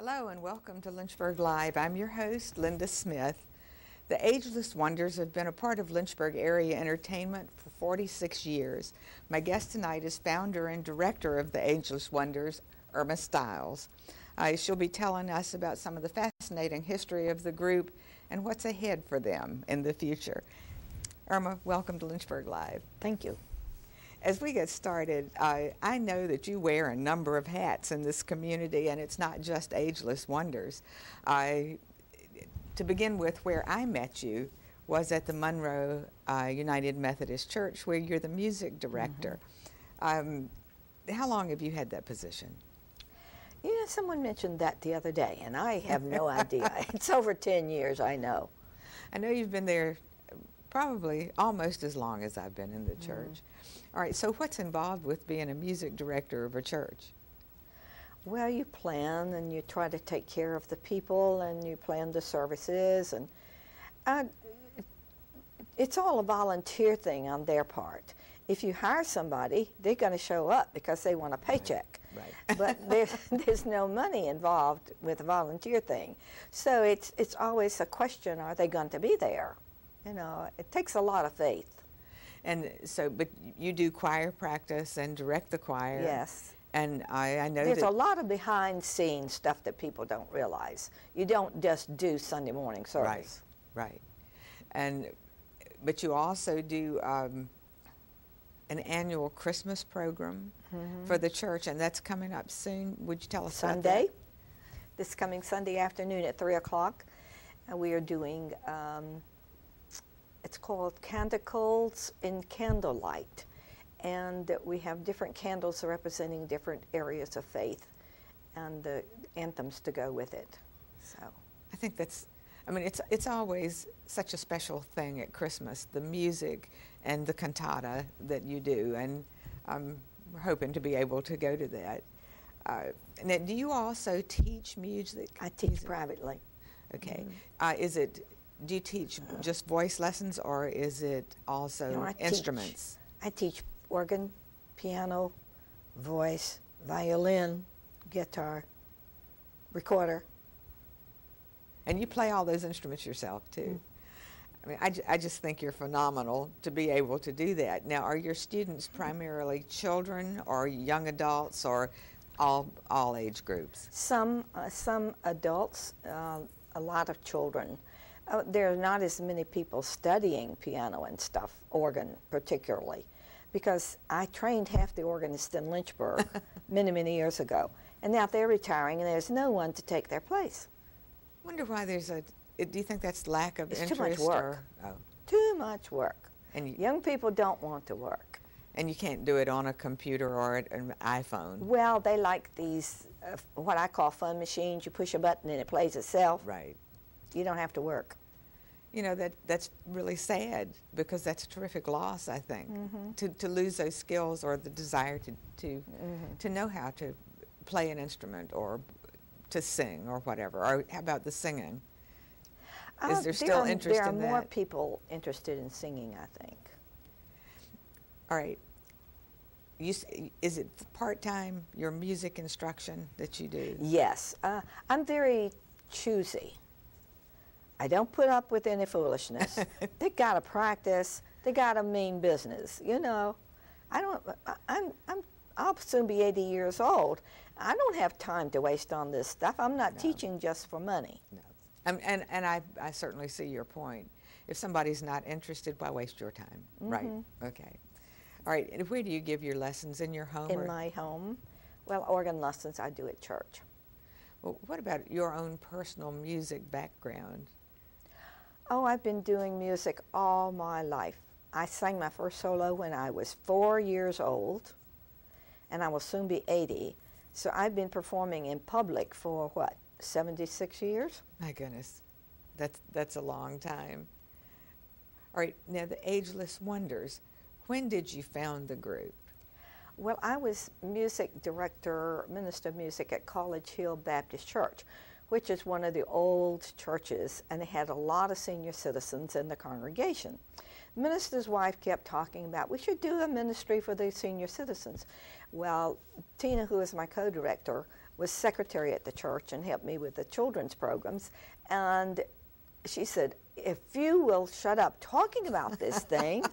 Hello and welcome to Lynchburg Live. I'm your host, Linda Smith. The Ageless Wonders have been a part of Lynchburg area entertainment for 46 years. My guest tonight is founder and director of the Ageless Wonders, Erma Styles. She'll be telling us about some of the fascinating history of the group and what's ahead for them in the future. Erma, welcome to Lynchburg Live. Thank you. As we get started, I know that you wear a number of hats in this community, and it's not just Ageless Wonders. To begin with, where I met you was at the Monroe United Methodist Church, where you're the music director. How long have you had that position? You know, someone mentioned that the other day, and I have no idea. It's over 10 years, I know. I know you've been there probably almost as long as I've been in the church. All right, so what's involved with being a music director of a church? Well, you plan and you try to take care of the people and you plan the services, and it's all a volunteer thing on their part. If you hire somebody, they're going to show up because they want a paycheck. Right. But there's no money involved with a volunteer thing. So it's always a question, are they going to be there? You know, it takes a lot of faith. And so, but you do choir practice and direct the choir. Yes. And I know there's a lot of behind-scenes stuff that people don't realize. You don't just do Sunday morning service. Right. But you also do an annual Christmas program for the church, and that's coming up soon. Would you tell us about that? Sunday. This coming Sunday afternoon at 3 o'clock. And we are doing, it's called Canticles in Candlelight. And we have different candles representing different areas of faith and the anthems to go with it. So I think that's, I mean, it's always such a special thing at Christmas, the music and the cantata that you do, and we're hoping to be able to go to that. Now, do you also teach music? I teach privately. Okay. Do you teach just voice lessons, or is it also instruments? I teach organ, piano, voice, violin, guitar, recorder. And you play all those instruments yourself, too. I mean, I just think you're phenomenal to be able to do that. Now, are your students primarily children or young adults or all age groups? Some adults, a lot of children. There are not as many people studying piano and stuff, organ particularly, because I trained half the organists in Lynchburg many, many years ago. And now they're retiring and there's no one to take their place. I wonder why there's do you think that's lack of interest? Too much work. Oh. Too much work. And young people don't want to work. And you can't do it on a computer or an iPhone. Well, they like these, what I call fun machines. You push a button and it plays itself. Right. You don't have to work. You know, that's really sad, because that's a terrific loss, I think, to lose those skills or the desire to know how to play an instrument or to sing or whatever. Or how about the singing? Is there still interest in that? There are more people interested in singing, I think. All right. Is it part-time, your music instruction that you do? Yes. I'm very choosy. I don't put up with any foolishness. They gotta practice. They gotta mean business. You know, I'll soon be 80 years old. I don't have time to waste on this stuff. I'm not teaching just for money. No. And I certainly see your point. If somebody's not interested, why waste your time? Right. Okay. All right. And where do you give your lessons? In your home? In my home. Well, organ lessons I do at church. Well, what about your own personal music background? Oh, I've been doing music all my life. I sang my first solo when I was 4 years old, and I will soon be 80. So I've been performing in public for, what, 76 years? My goodness, that's a long time. All right, now the Ageless Wonders, when did you found the group? Well, I was music director, minister of music at College Hill Baptist Church, which is one of the old churches, and they had a lot of senior citizens in the congregation. The minister's wife kept talking about, we should do a ministry for the senior citizens. Well, Tina, who is my co-director, was secretary at the church and helped me with the children's programs. And she said, if you will shut up talking about this thing,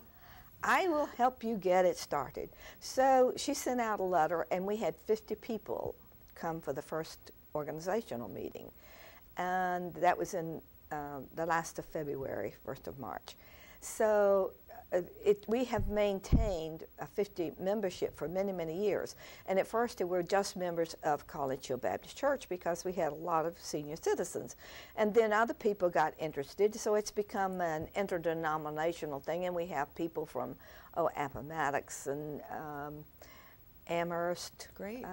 I will help you get it started. So she sent out a letter, and we had 50 people come for the first organizational meeting. And that was in the last of February, 1st of March. So we have maintained a 50 membership for many, many years. And at first, we were just members of College Hill Baptist Church because we had a lot of senior citizens. And then other people got interested, so it's become an interdenominational thing. And we have people from Appomattox and Amherst, Great.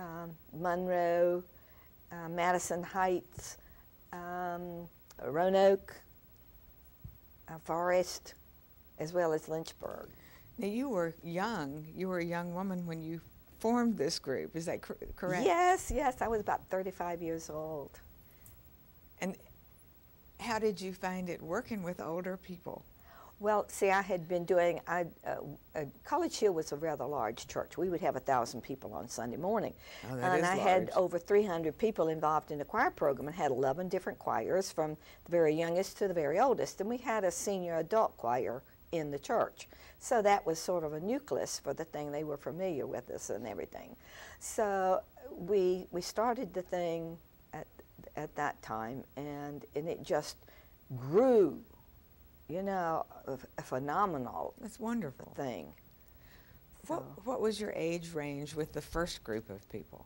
Monroe, Madison Heights, Roanoke, Forest, as well as Lynchburg. Now, you were young. You were a young woman when you formed this group. Is that correct? Yes, yes. I was about 35 years old. And how did you find it working with older people? Well, see, I had been doing, College Hill was a rather large church. We would have 1,000 people on Sunday morning. Oh, that is I large. had over 300 people involved in the choir program and had 11 different choirs from the very youngest to the very oldest. And we had a senior adult choir in the church. So that was sort of a nucleus for the thing. They were familiar with us and everything. So we started the thing at that time, and it just grew, you know, a phenomenal That's wonderful thing. What was your age range with the first group of people?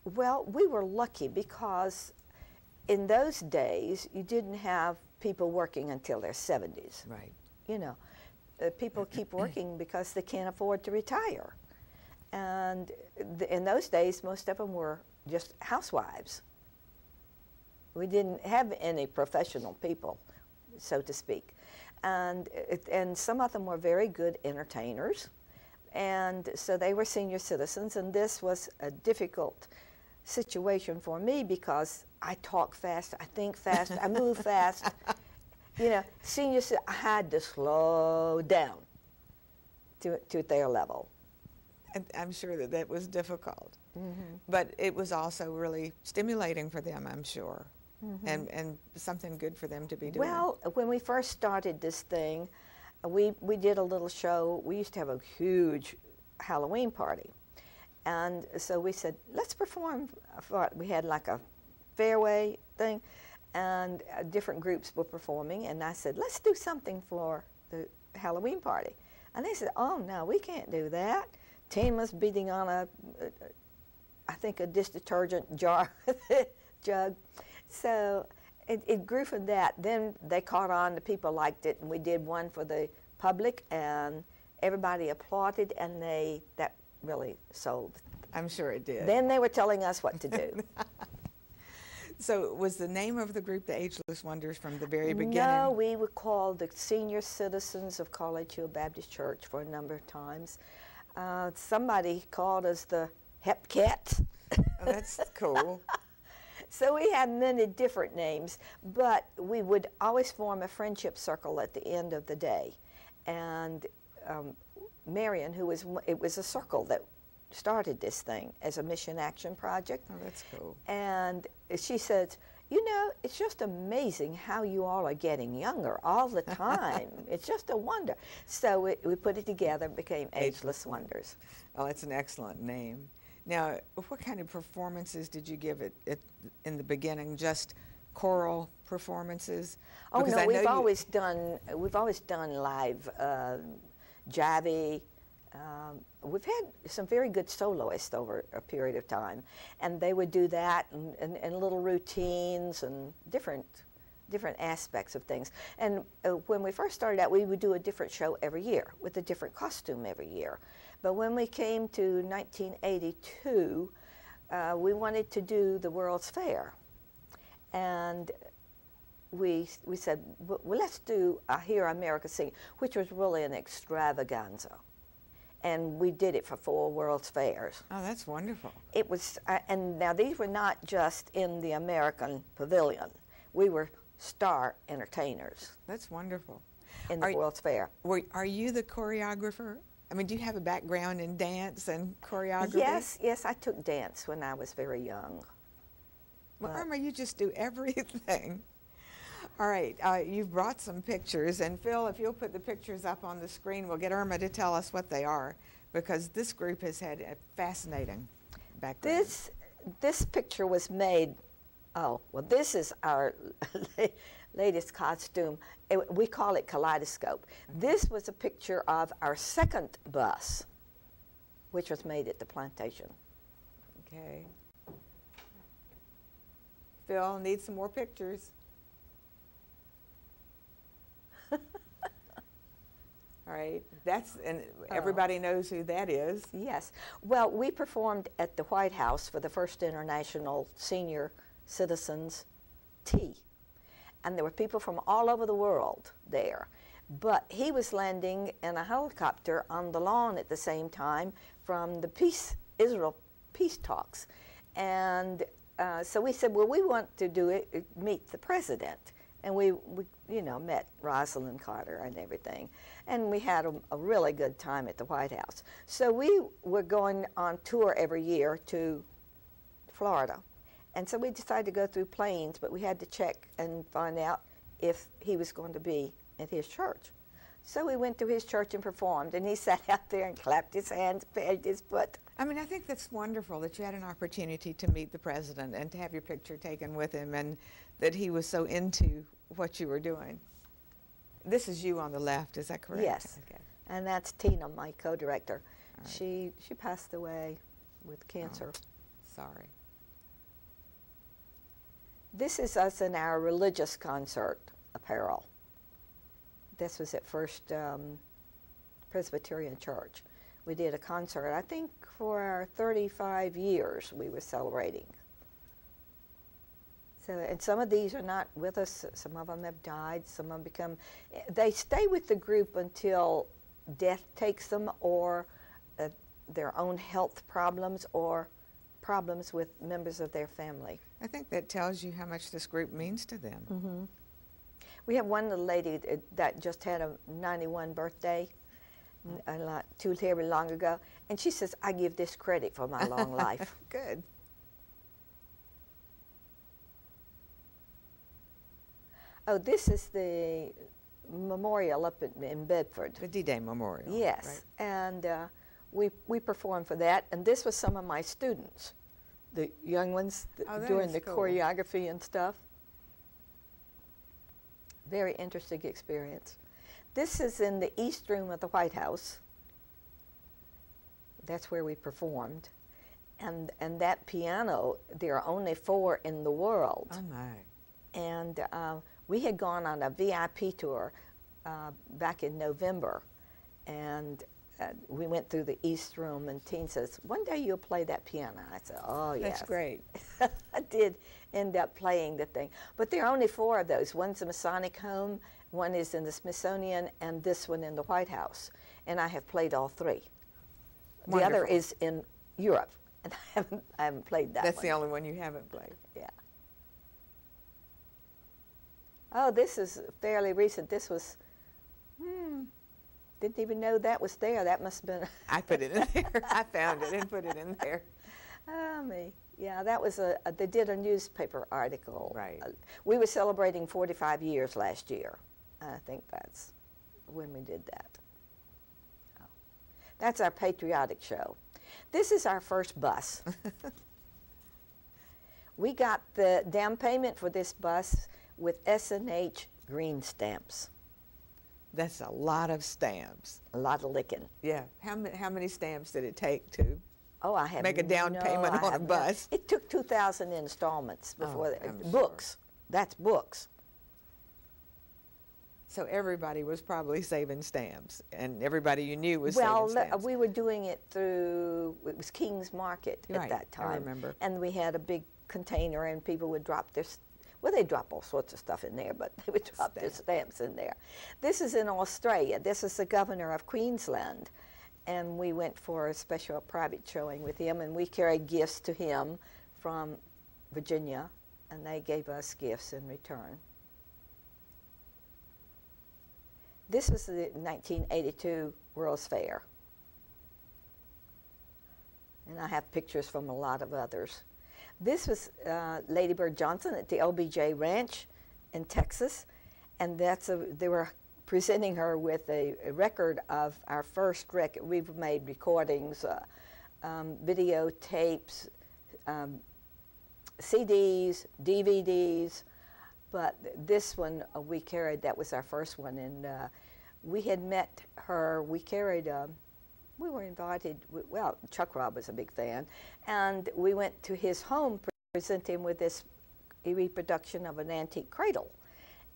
Well, we were lucky because in those days you didn't have people working until their 70s. Right. You know, people keep working because they can't afford to retire. And in those days, most of them were just housewives. We didn't have any professional people, so to speak. And some of them were very good entertainers. And so they were senior citizens, and this was a difficult situation for me because I talk fast, I think fast, I move fast. You know, seniors, I had to slow down to their level. And I'm sure that that was difficult. Mm-hmm. But it was also really stimulating for them, I'm sure, and something good for them to be doing. Well, when we first started this thing, we did a little show. We used to have a huge Halloween party. And so we said, let's perform. We had like a fairway thing, and different groups were performing. And I said, let's do something for the Halloween party. And they said, oh, no, we can't do that. Tama's beating on I think a dish detergent jar jug. So it grew from that. Then they caught on, the people liked it, and we did one for the public, and everybody applauded, and that really sold. I'm sure it did. Then they were telling us what to do. So was the name of the group the Ageless Wonders from the very beginning? No, we were called the Senior Citizens of College Hill Baptist Church for a number of times. Somebody called us the Hep Cats. Oh, that's cool. So we had many different names, but we would always form a friendship circle at the end of the day. And Marion, it was a circle that started this thing as a mission action project. Oh, that's cool. And she said, you know, it's just amazing how you all are getting younger all the time. It's just a wonder. So we put it together and became Ageless Wonders. Oh, that's an excellent name. Now, what kind of performances did you give it in the beginning? Just choral performances? Oh Because no, I know we've always done live jivey. We've had some very good soloists over a period of time, and they would do that and little routines and different aspects of things. And when we first started out, we would do a different show every year with a different costume every year. But when we came to 1982, we wanted to do the World's Fair, and we said, well, let's do Hear America Sing, which was really an extravaganza. And we did it for 4 World's Fairs. Oh, that's wonderful. It was, and now these were not just in the American Pavilion. We were star entertainers That's wonderful. in the World's Fair. Are you the choreographer? I mean, do you have a background in dance and choreography? Yes, I took dance when I was very young. Well, Erma, you just do everything. All right, you've brought some pictures, and Phil, if you'll put the pictures up on the screen, we'll get Erma to tell us what they are, because this group has had a fascinating background. This picture was made, oh, well, this is our latest costume. We call it Kaleidoscope. Okay. This was a picture of our second bus, which was made at the plantation. Okay. Phil, need some more pictures. All right, and everybody knows who that is. Yes. Well, we performed at the White House for the first International Senior Citizens Tea. And there were people from all over the world there. But he was landing in a helicopter on the lawn at the same time from the Israel peace talks. And so we said, well, we want to do it, meet the president. And we met Rosalind Carter and everything. And we had a really good time at the White House. So we were going on tour every year to Florida. And so we decided to go through planes, but we had to check and find out if he was going to be at his church. So we went to his church and performed, and he sat out there and clapped his hands, patted his foot. I mean, I think that's wonderful that you had an opportunity to meet the president and to have your picture taken with him, and that he was so into what you were doing. This is you on the left, is that correct? Yes. Okay. And that's Tina, my co-director. Right. She passed away with cancer. Oh, sorry. This is us in our religious concert apparel. This was at First Presbyterian Church. We did a concert, I think for our 35 years we were celebrating. So, and some of these are not with us, some of them have died, some of them they stay with the group until death takes them, or their own health problems, or problems with members of their family. I think that tells you how much this group means to them. Mm-hmm. We have one little lady that just had a 91 birthday, not too terribly long ago, and she says, I give this credit for my long life. Good. Oh, this is the memorial up in Bedford. The D-Day Memorial. Yes, right. And we performed for that, and this was some of my students, the young ones doing the choreography and stuff. Very interesting experience. This is in the East Room of the White House. That's where we performed. And that piano, there are only 4 in the world. Oh, my. And we had gone on a VIP tour back in November, and we went through the East Room, and Teen says, one day you'll play that piano. I said, oh, yes. That's great. I did end up playing the thing. But there are only 4 of those. One's the Masonic Home, one is in the Smithsonian, and this one in the White House. And I have played all 3. Wonderful. The other is in Europe, and I haven't played that one. That's the only one you haven't played. Yeah. Oh, this is fairly recent. This was, didn't even know that was there. That must have been. I put it in there. I found it and put it in there. Oh, me. Yeah, that was they did a newspaper article. Right. We were celebrating 45 years last year. I think that's when we did that. Oh. That's our patriotic show. This is our first bus. We got the down payment for this bus with S&H green stamps. That's a lot of stamps. A lot of licking. Yeah. How many stamps did it take to make a down payment on a bus? It took 2,000 installments before books. Sure. That's books. So everybody was probably saving stamps, and everybody you knew was saving stamps. Well, we were doing it through, it was King's Market at that time. I remember. And we had a big container, and people would drop their, well, they drop all sorts of stuff in there, but they would drop their stamps in there. This is in Australia. This is the governor of Queensland. And we went for a special private showing with him, and we carried gifts to him from Virginia, and they gave us gifts in return. This was the 1982 World's Fair. And I have pictures from a lot of others. This was Lady Bird Johnson at the LBJ Ranch in Texas, and they were presenting her with a record of our first record. We've made recordings, videotapes, CDs, DVDs, but this one we carried. That was our first one, and we had met her. We carried. We were invited. Well, Chuck Robb was a big fan, and we went to his home to present him with this reproduction of an antique cradle.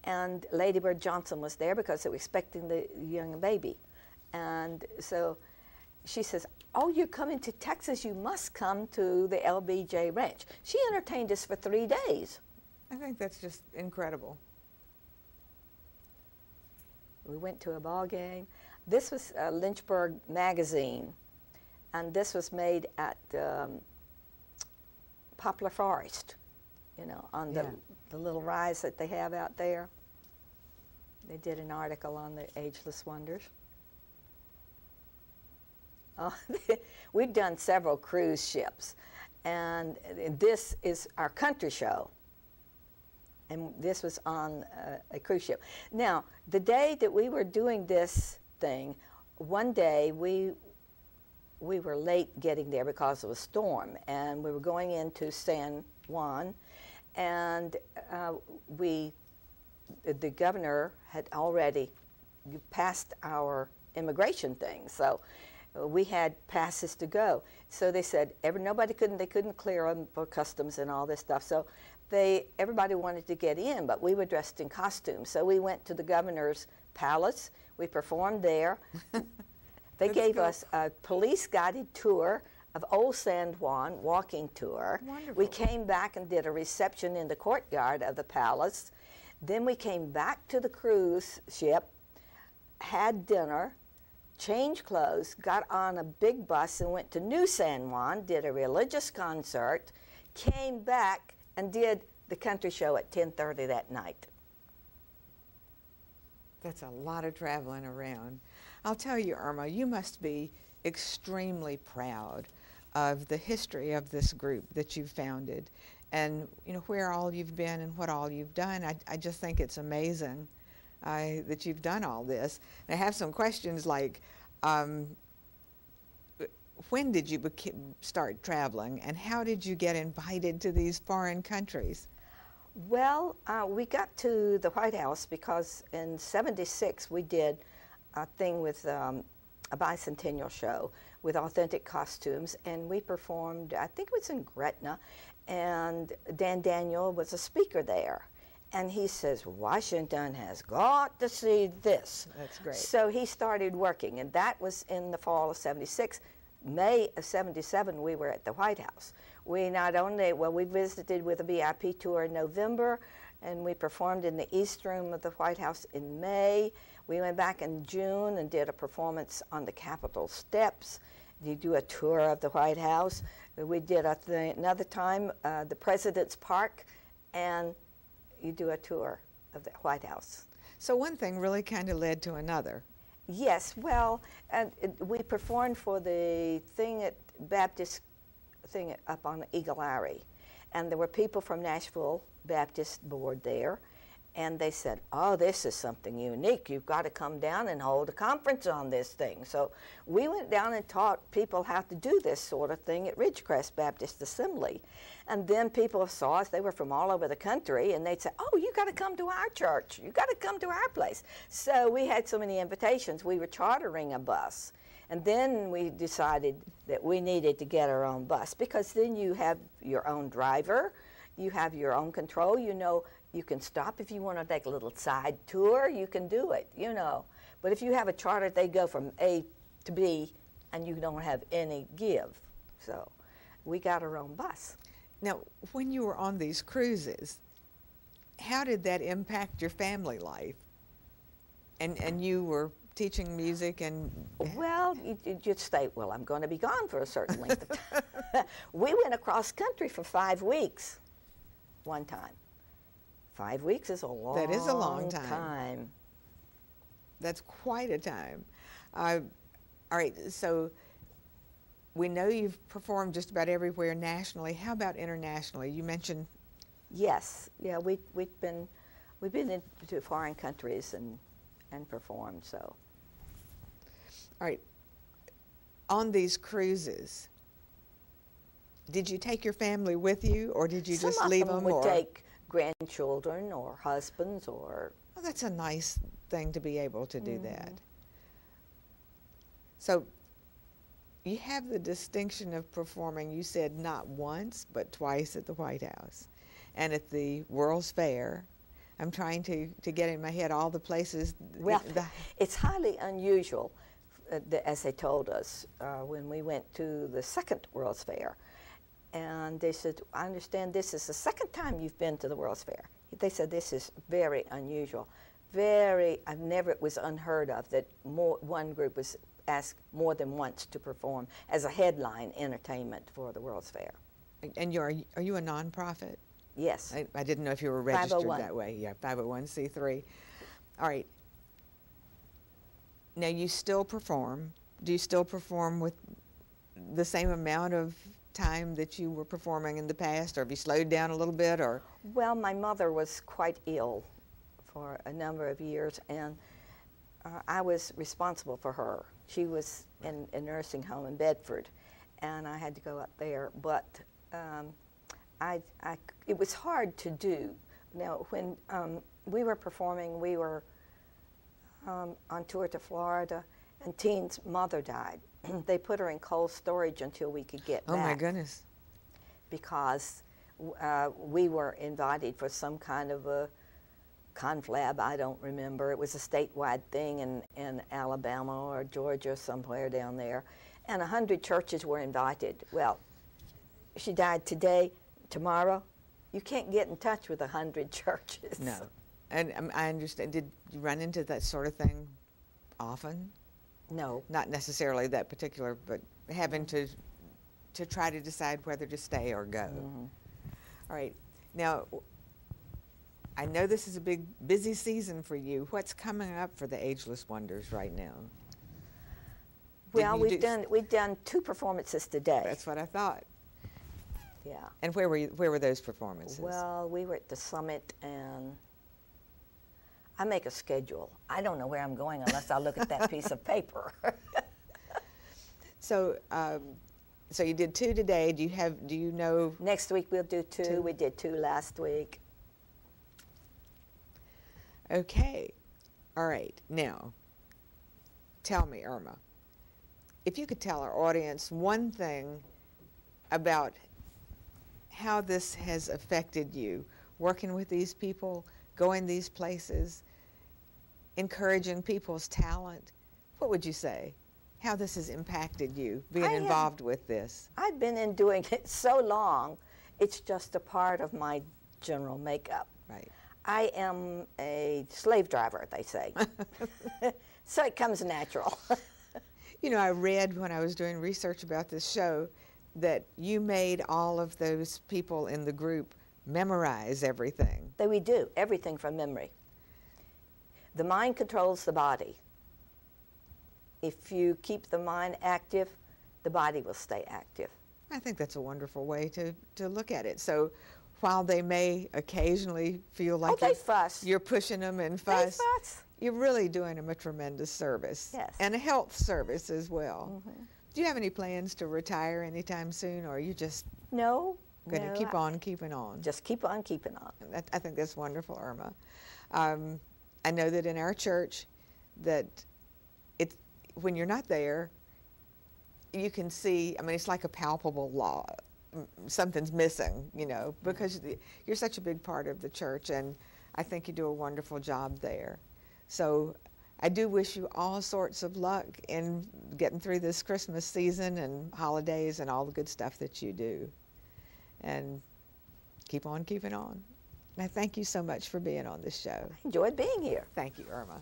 And Lady Bird Johnson was there because they were expecting the young baby. And so she says, "Oh, you're coming to Texas, you must come to the LBJ Ranch." She entertained us for 3 days. I think that's just incredible. We went to a ball game. This was Lynchburg magazine, and this was made at Poplar Forest, you know, on the little rise that they have out there. They did an article on the Ageless Wonders. Oh, we've done several cruise ships, and this is our country show. And this was on a cruise ship. Now, the day that we were doing this thing, one day we were late getting there because of a storm, and we were going into San Juan, and the governor had already passed our immigration thing, so we had passes to go. So they said they couldn't clear them for customs and all this stuff. So everybody wanted to get in, but we were dressed in costumes. So we went to the governor's palace. We performed there. They gave us a police-guided tour of Old San Juan, walking tour. Wonderful. We came back and did a reception in the courtyard of the palace. Then we came back to the cruise ship, had dinner, changed clothes, got on a big bus and went to New San Juan, did a religious concert, came back and did the country show at 10:30 that night. That's a lot of traveling around. I'll tell you, Erma, you must be extremely proud of the history of this group that you've founded, and you know where all you've been and what all you've done. I just think it's amazing that you've done all this. And I have some questions like, when did you start traveling, and how did you get invited to these foreign countries? Well, we got to the White House because in '76 we did a thing with a bicentennial show with authentic costumes, and we performed, I think it was in Gretna, and Dan Daniel was a speaker there. And he says, "Washington has got to see this." That's great. So he started working, and that was in the fall of '76. May of '77, we were at the White House. We not only, we visited with a VIP tour in November, and we performed in the East Room of the White House in May. We went back in June and did a performance on the Capitol steps. You do a tour of the White House. We did another time the President's Park, and you do a tour of the White House. So one thing really kind of led to another. Yes, well, we performed for the thing at Baptist thing up on Eagle Eyrie, and there were people from Nashville Baptist Board there, and they said, "Oh, this is something unique. You've got to come down and hold a conference on this thing." So we went down and taught people how to do this sort of thing at Ridgecrest Baptist Assembly. And then people saw us. They were from all over the country, and they'd say, "Oh, you got to come to our church. You got to come to our place." So we had so many invitations. We were chartering a bus. And then we decided that we needed to get our own bus, because then you have your own driver, you have your own control, you know, you can stop if you want to take a little side tour, you can do it, you know. But if you have a charter, they go from A to B, and you don't have any give. So we got our own bus. Now, when you were on these cruises, how did that impact your family life? And you were teaching music and... Well, you'd say, well, I'm going to be gone for a certain length of time. We went across country for 5 weeks one time. 5 weeks is a long time. That is a long time. That's quite a time. All right, so we know you've performed just about everywhere nationally. How about internationally? You mentioned. Yes, yeah, we've been into foreign countries and performed. So, All right. On these cruises, did you take your family with you, or did you just leave them? Some of them would take grandchildren or husbands or. Well, that's a nice thing to be able to do that. So you have the distinction of performing, you said not once, but twice at the White House and at the World's Fair. I'm trying to get in my head all the places. Well, it's highly unusual, as they told us when we went to the second World's Fair. And they said, I understand this is the second time you've been to the World's Fair. They said this is very unusual. It was unheard of that one group was asked more than once to perform as a headline entertainment for the World's Fair. And are you a nonprofit? Yes. I didn't know if you were registered 501. that way. Yeah, 501c3. All right. Now you still perform. Do you still perform with the same amount of time that you were performing in the past, or have you slowed down a little bit? Or well, my mother was quite ill for a number of years, and I was responsible for her. She was in a nursing home in Bedford, and I had to go up there. But it was hard to do. Now, when we were performing, we were on tour to Florida, and Teen's mother died. They put her in cold storage until we could get back. Oh my goodness! Because we were invited for some kind of a conflab. I don't remember. It was a statewide thing in Alabama or Georgia, somewhere down there, and 100 churches were invited. Well, she died today. Tomorrow, you can't get in touch with 100 churches. No, and I understand. Did you run into that sort of thing often? No. Not necessarily that particular, but having to try to decide whether to stay or go. All right. Now, I know this is a big, busy season for you. What's coming up for the Ageless Wonders right now? Well, we've done 2 performances today. That's what I thought. Yeah. And where were those performances? Well, we were at the Summit, and I make a schedule. I don't know where I'm going unless I look at that piece of paper. So, so you did 2 today. Do you know? Next week we'll do 2. We did 2 last week. Okay. All right. Now, tell me, Erma, if you could tell our audience one thing about how this has affected you, working with these people, going these places, encouraging people's talent, what would you say? How this has impacted you, being involved with this? I've been doing it so long, it's just a part of my general makeup. Right. I am a slave driver, they say. So it comes natural. You know, I read when I was doing research about this show that you made all of those people in the group memorize everything. That we do, everything from memory. The mind controls the body. If you keep the mind active, the body will stay active. I think that's a wonderful way to look at it. So while they may occasionally feel like they fuss. You're pushing them and fuss, They fuss. You're really doing them a tremendous service. Yes. And a health service as well. Do you have any plans to retire anytime soon, or are you just going to keep on keeping on? Just keep on keeping on. I think that's wonderful, Erma. I know that in our church that when you're not there, you can see, I mean, it's like a palpable law. Something's missing, you know, because you're such a big part of the church, and I think you do a wonderful job there. So I do wish you all sorts of luck in getting through this Christmas season and holidays and all the good stuff that you do. And keep on keeping on. And I thank you so much for being on this show. I enjoyed being here. Thank you, Erma.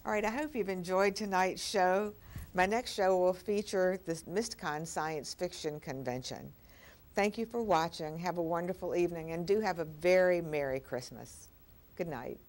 All right, I hope you've enjoyed tonight's show. My next show will feature the Mysticon Science Fiction Convention. Thank you for watching. Have a wonderful evening, and do have a very Merry Christmas. Good night.